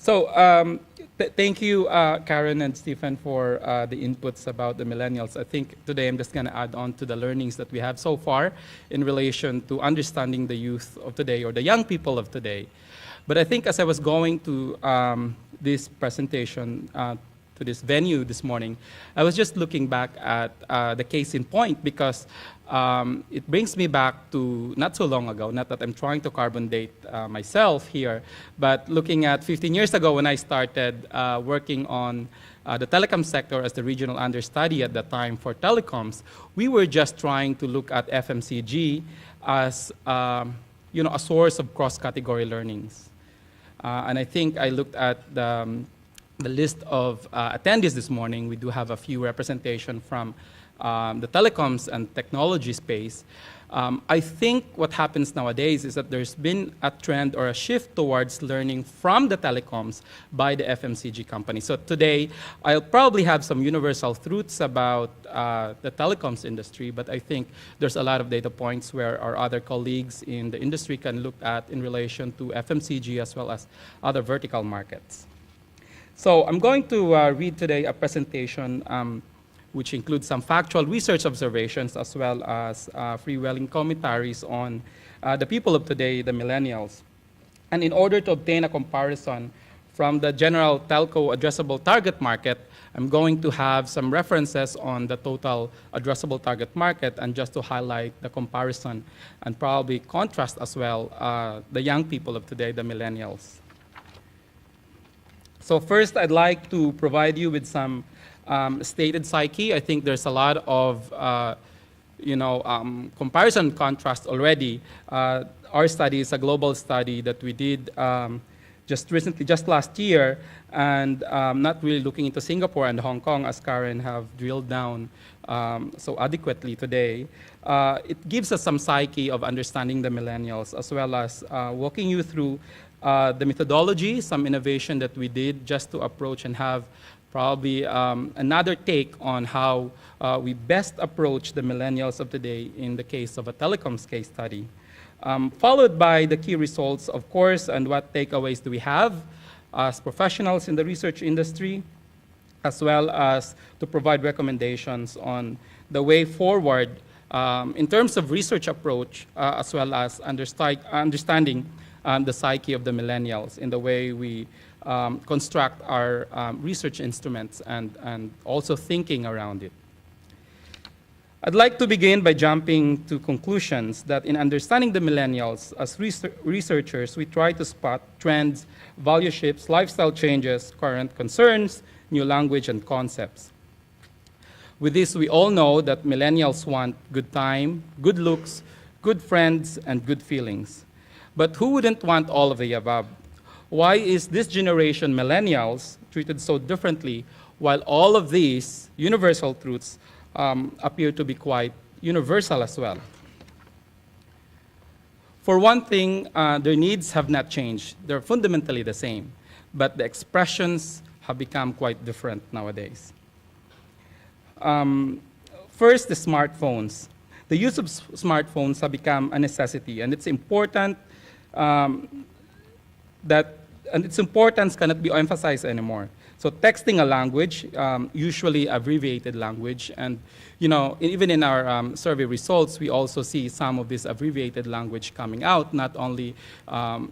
So thank you, Karen and Stephen, for the inputs about the millennials. I think today I'm just going to add on to the learnings that we have so far in relation to understanding the youth of today or the young people of today. But I think as I was going to this presentation, to this venue this morning, I was just looking back at the case in point because it brings me back to not so long ago, not that I'm trying to carbon date myself here, but looking at 15 years ago when I started working on the telecom sector as the regional understudy at the time for telecoms, we were just trying to look at FMCG as a source of cross-category learnings. And I think I looked at the list of attendees this morning. We do have a few representation from the telecoms and technology space. I think what happens nowadays is that there's been a trend or a shift towards learning from the telecoms by the FMCG company. So today, I'll probably have some universal truths about the telecoms industry, but I think there's a lot of data points where our other colleagues in the industry can look at in relation to FMCG as well as other vertical markets. So I'm going to read today a presentation which includes some factual research observations as well as freewheeling commentaries on the people of today, the millennials. And in order to obtain a comparison from the general telco addressable target market, I'm going to have some references on the total addressable target market and just to highlight the comparison and probably contrast as well the young people of today, the millennials. So first, I'd like to provide you with some stated psyche. I think there's a lot of, comparison contrast already. Our study is a global study that we did just recently, just last year, and not really looking into Singapore and Hong Kong, as Karen have drilled down so adequately today. It gives us some psyche of understanding the millennials, as well as walking you through the methodology, some innovation that we did just to approach and have probably another take on how we best approach the millennials of today in the case of a telecoms case study. Followed by the key results, of course, and what takeaways do we have as professionals in the research industry, as well as to provide recommendations on the way forward in terms of research approach, as well as understanding the psyche of the millennials in the way we construct our research instruments and also thinking around it. I'd like to begin by jumping to conclusions that in understanding the millennials, as researchers, we try to spot trends, value shifts, lifestyle changes, current concerns, new language, and concepts. With this, we all know that millennials want good time, good looks, good friends, and good feelings. But who wouldn't want all of the above? Why is this generation, millennials, treated so differently while all of these universal truths appear to be quite universal as well? For one thing, their needs have not changed. They're fundamentally the same, but the expressions have become quite different nowadays. First, the smartphones. The use of smartphones have become a necessity, and it's important and its importance cannot be emphasized anymore. So texting a language, usually abbreviated language, and even in our survey results, we also see some of this abbreviated language coming out, not only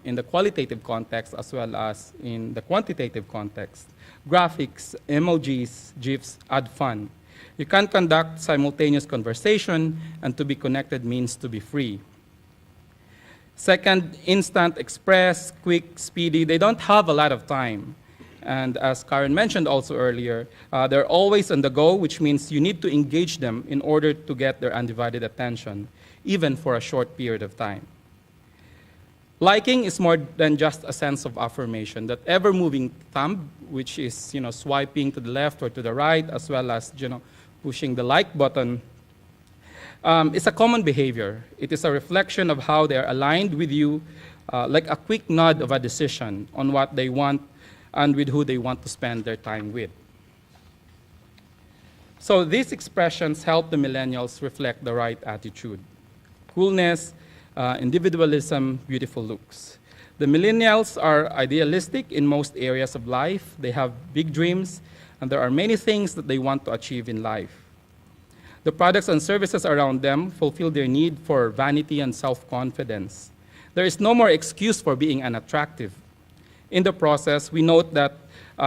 in the qualitative context as well as in the quantitative context. Graphics, emojis, GIFs add fun. You can conduct simultaneous conversation, and to be connected means to be free. Second, instant, express, quick, speedy. They don't have a lot of time. And as Karen mentioned also earlier, they're always on the go, which means you need to engage them in order to get their undivided attention, even for a short period of time. Liking is more than just a sense of affirmation. That ever-moving thumb, which is swiping to the left or to the right, as well as pushing the like button, is a common behavior. It is a reflection of how they are aligned with you, like a quick nod of a decision on what they want and with who they want to spend their time with. So these expressions help the millennials reflect the right attitude. Coolness, individualism, beautiful looks. The millennials are idealistic in most areas of life. They have big dreams, and there are many things that they want to achieve in life. The products and services around them fulfill their need for vanity and self-confidence. There is no more excuse for being unattractive. In the process, we note that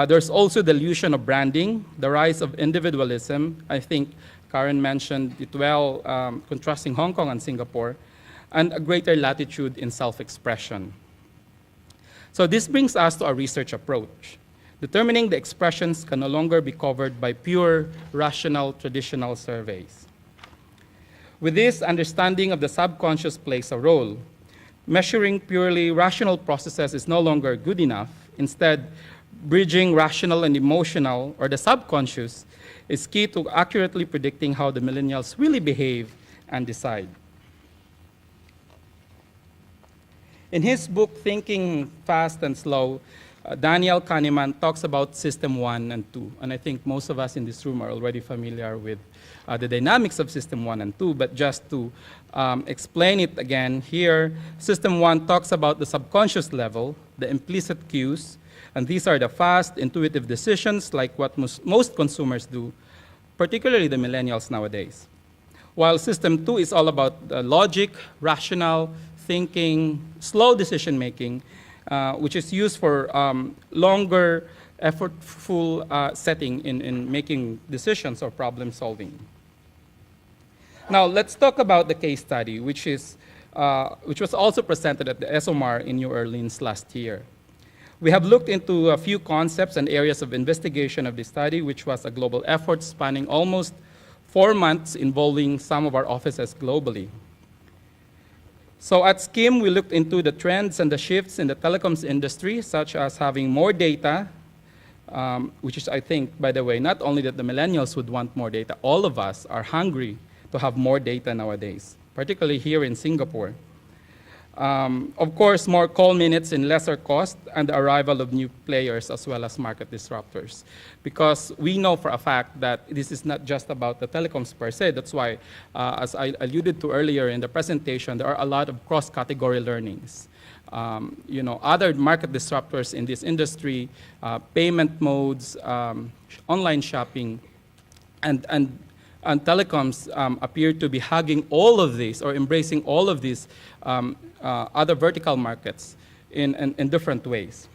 there's also the illusion of branding, the rise of individualism. I think Karen mentioned it well, contrasting Hong Kong and Singapore, and a greater latitude in self-expression. So this brings us to a research approach. Determining the expressions can no longer be covered by pure, rational, traditional surveys. With this, understanding of the subconscious plays a role. Measuring purely rational processes is no longer good enough. Instead, bridging rational and emotional, or the subconscious, is key to accurately predicting how the millennials really behave and decide. In his book, Thinking Fast and Slow, Daniel Kahneman talks about System 1 and 2. And I think most of us in this room are already familiar with the dynamics of System 1 and 2. But just to explain it again here, System 1 talks about the subconscious level, the implicit cues. And these are the fast, intuitive decisions like what most consumers do, particularly the millennials nowadays. While System 2 is all about logic, rational thinking, slow decision-making, which is used for longer, effortful setting in making decisions or problem solving. Now, let's talk about the case study, which was also presented at the SOMAR in New Orleans last year. We have looked into a few concepts and areas of investigation of this study, which was a global effort spanning almost 4 months involving some of our offices globally. So at SKIM, we looked into the trends and the shifts in the telecoms industry, such as having more data, which is, I think, by the way, not only that the millennials would want more data, all of us are hungry to have more data nowadays, particularly here in Singapore. Of course, more call minutes in lesser cost and the arrival of new players as well as market disruptors. Because we know for a fact that this is not just about the telecoms per se. That's why, as I alluded to earlier in the presentation, there are a lot of cross-category learnings. Other market disruptors in this industry, payment modes, online shopping, and telecoms appear to be hugging all of these or embracing all of these other vertical markets in different ways.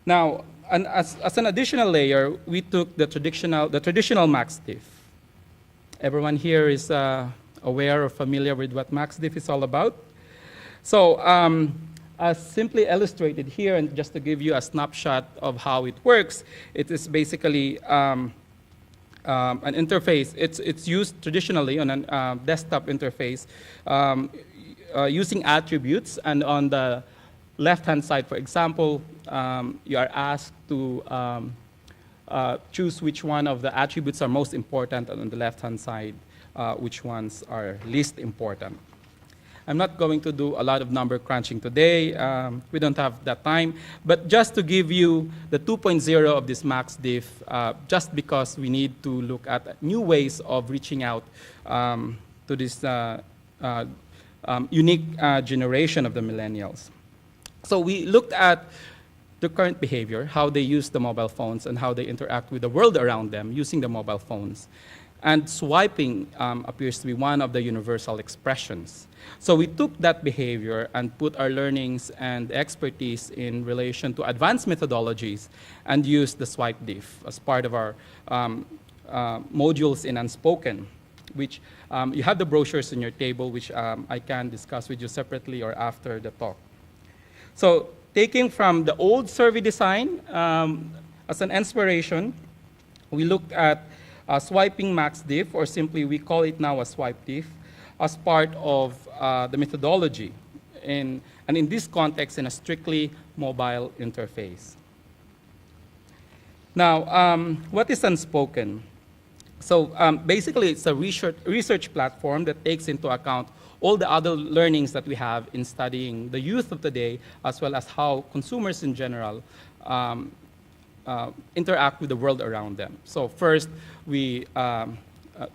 Now, and as an additional layer, we took the traditional max diff. Everyone here is aware or familiar with what max diff is all about. So, as simply illustrated here, and just to give you a snapshot of how it works, it is basically an interface. It's used traditionally on a desktop interface using attributes, and on the left-hand side, for example, you are asked to choose which one of the attributes are most important, and on the left-hand side, which ones are least important. I'm not going to do a lot of number crunching today. We don't have that time. But just to give you the 2.0 of this max diff, just because we need to look at new ways of reaching out to this unique generation of the millennials. So we looked at the current behavior, how they use the mobile phones and how they interact with the world around them using the mobile phones. And swiping appears to be one of the universal expressions. So we took that behavior and put our learnings and expertise in relation to advanced methodologies and used the swipe diff as part of our modules in Unspoken, which you have the brochures on your table, which I can discuss with you separately or after the talk. So taking from the old survey design as an inspiration, we looked at swiping max diff, or simply we call it now a swipe diff, as part of the methodology, and in this context, in a strictly mobile interface. Now, what is Unspoken? So basically, it's a research platform that takes into account all the other learnings that we have in studying the youth of today, as well as how consumers in general interact with the world around them. So first, we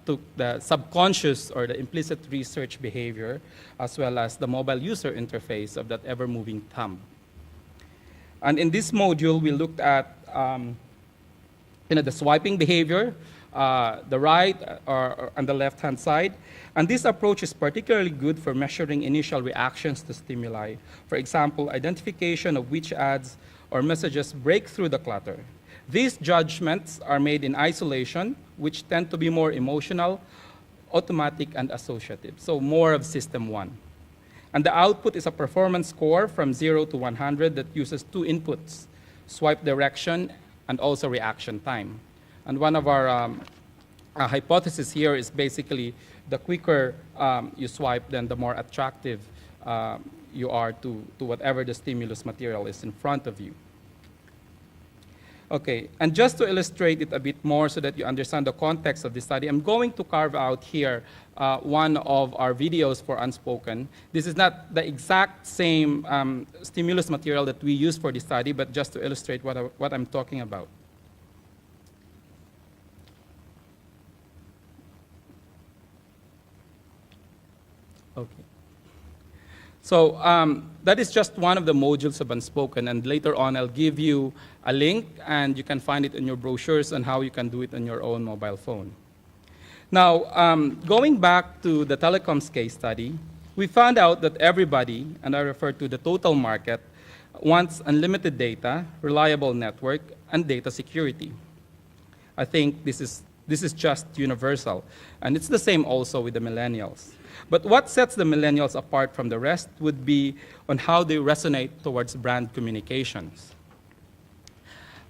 took the subconscious or the implicit research behavior, as well as the mobile user interface of that ever-moving thumb. And in this module, we looked at the swiping behavior, the right or on the left-hand side. And this approach is particularly good for measuring initial reactions to stimuli. For example, identification of which ads or messages break through the clutter. These judgments are made in isolation, which tend to be more emotional, automatic, and associative. So more of system one. And the output is a performance score from 0 to 100 that uses two inputs, swipe direction and also reaction time. And one of our hypotheses here is basically the quicker you swipe, then the more attractive you are to whatever the stimulus material is in front of you. Okay, and just to illustrate it a bit more so that you understand the context of this study, I'm going to carve out here one of our videos for Unspoken. This is not the exact same stimulus material that we use for this study, but just to illustrate what I'm talking about. Okay. So that is just one of the modules of Unspoken, and later on I'll give you a link, and you can find it in your brochures on how you can do it on your own mobile phone. Now, going back to the telecoms case study, we found out that everybody, and I refer to the total market, wants unlimited data, reliable network, and data security. I think this is just universal, and it's the same also with the millennials. But what sets the millennials apart from the rest would be on how they resonate towards brand communications.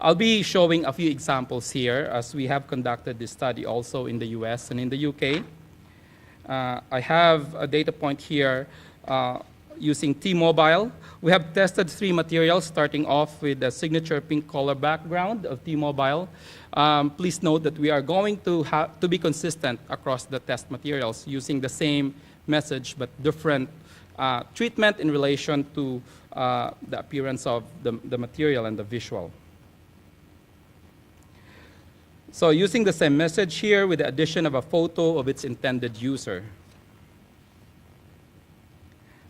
I'll be showing a few examples here, as we have conducted this study also in the US and in the UK. I have a data point here using T-Mobile. We have tested 3 materials, starting off with the signature pink color background of T-Mobile. Please note that we are going to be consistent across the test materials using the same message but different treatment in relation to the appearance of the material and the visual. So using the same message here with the addition of a photo of its intended user.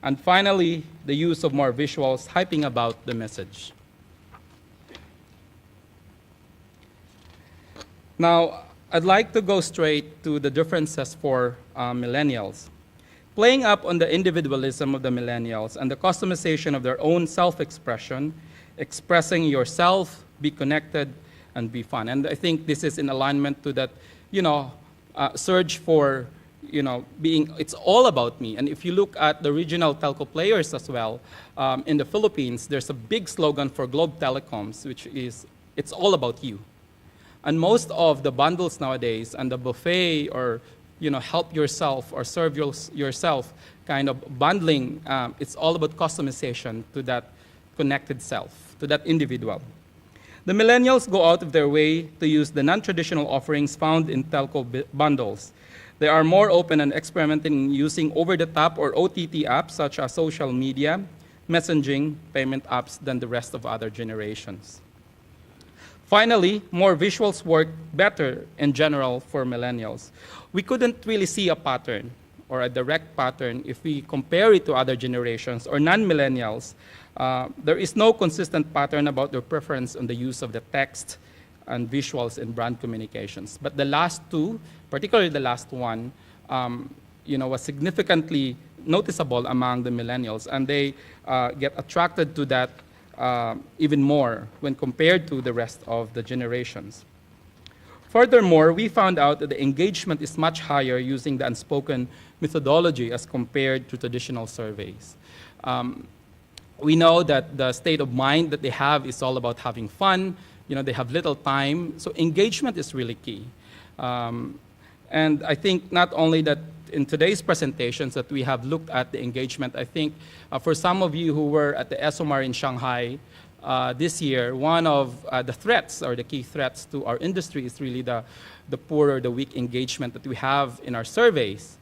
And finally, the use of more visuals hyping about the message. Now, I'd like to go straight to the differences for millennials. Playing up on the individualism of the millennials and the customization of their own self-expression, expressing yourself, be connected, and be fun. And I think this is in alignment to that, surge for, being, it's all about me. And if you look at the regional telco players as well, in the Philippines, there's a big slogan for Globe Telecoms, which is, it's all about you. And most of the bundles nowadays and the buffet or help yourself or serve yourself kind of bundling, it's all about customization to that connected self, to that individual. The millennials go out of their way to use the non-traditional offerings found in telco bundles. They are more open and experimenting using over-the-top or OTT apps such as social media, messaging, payment apps than the rest of other generations. Finally, more visuals work better in general for millennials. We couldn't really see a pattern or a direct pattern if we compare it to other generations or non-millennials. There is no consistent pattern about their preference on the use of the text and visuals in brand communications. But the last two, particularly the last one, was significantly noticeable among the millennials, and they get attracted to that even more when compared to the rest of the generations. Furthermore, we found out that the engagement is much higher using the Unspoken methodology as compared to traditional surveys. We know that the state of mind that they have is all about having fun. They have little time, so engagement is really key. And I think not only that in today's presentations that we have looked at the engagement, I think for some of you who were at the SOMAR in Shanghai this year, one of the threats or the key threats to our industry is really the poor or the weak engagement that we have in our surveys,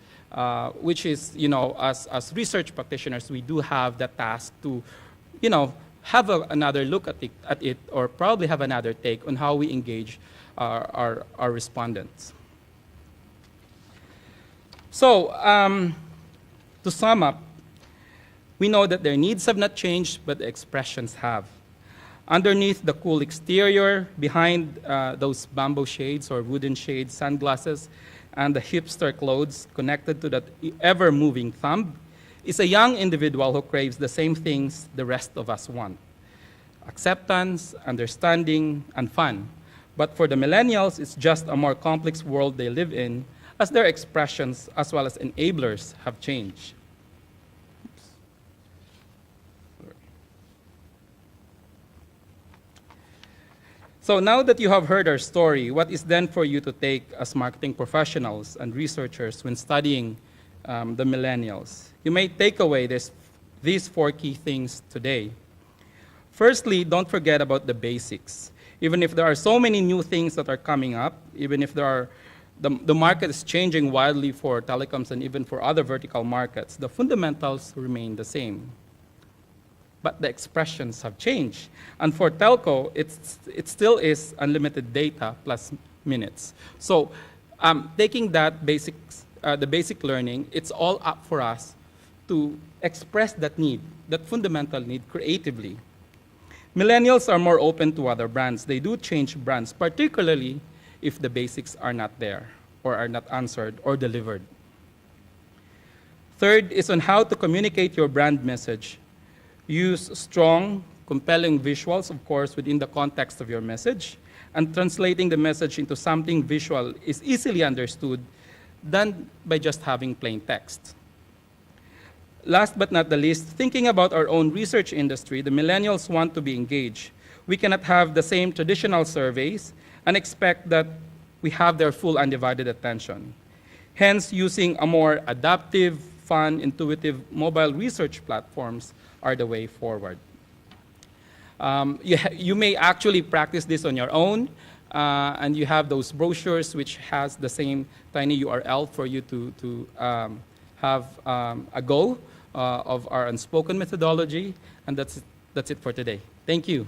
which is, as research practitioners, we do have the task to, have another look at it or probably have another take on how we engage our respondents. So, to sum up, we know that their needs have not changed, but the expressions have. Underneath the cool exterior, behind those bamboo shades or wooden shades, sunglasses, and the hipster clothes connected to that ever-moving thumb, is a young individual who craves the same things the rest of us want: acceptance, understanding, and fun. But for the millennials, it's just a more complex world they live in, as their expressions as well as enablers have changed. So now that you have heard our story, what is then for you to take as marketing professionals and researchers when studying the millennials? You may take away these 4 key things today. Firstly, don't forget about the basics. Even if there are so many new things that are coming up, even if the market is changing wildly for telecoms and even for other vertical markets, the fundamentals remain the same. But the expressions have changed. And for telco, it still is unlimited data plus minutes. So taking that the basic learning, it's all up for us to express that need, that fundamental need creatively. Millennials are more open to other brands. They do change brands, particularly if the basics are not there or are not answered or delivered. Third is on how to communicate your brand message. Use strong, compelling visuals, of course, within the context of your message, and translating the message into something visual is easily understood than by just having plain text. Last but not the least, thinking about our own research industry, the millennials want to be engaged. We cannot have the same traditional surveys and expect that we have their full undivided attention. Hence, using a more adaptive, fun, intuitive mobile research platforms are the way forward. You may actually practice this on your own, and you have those brochures which has the same tiny URL for you to have a go of our Unspoken methodology, and that's it for today. Thank you.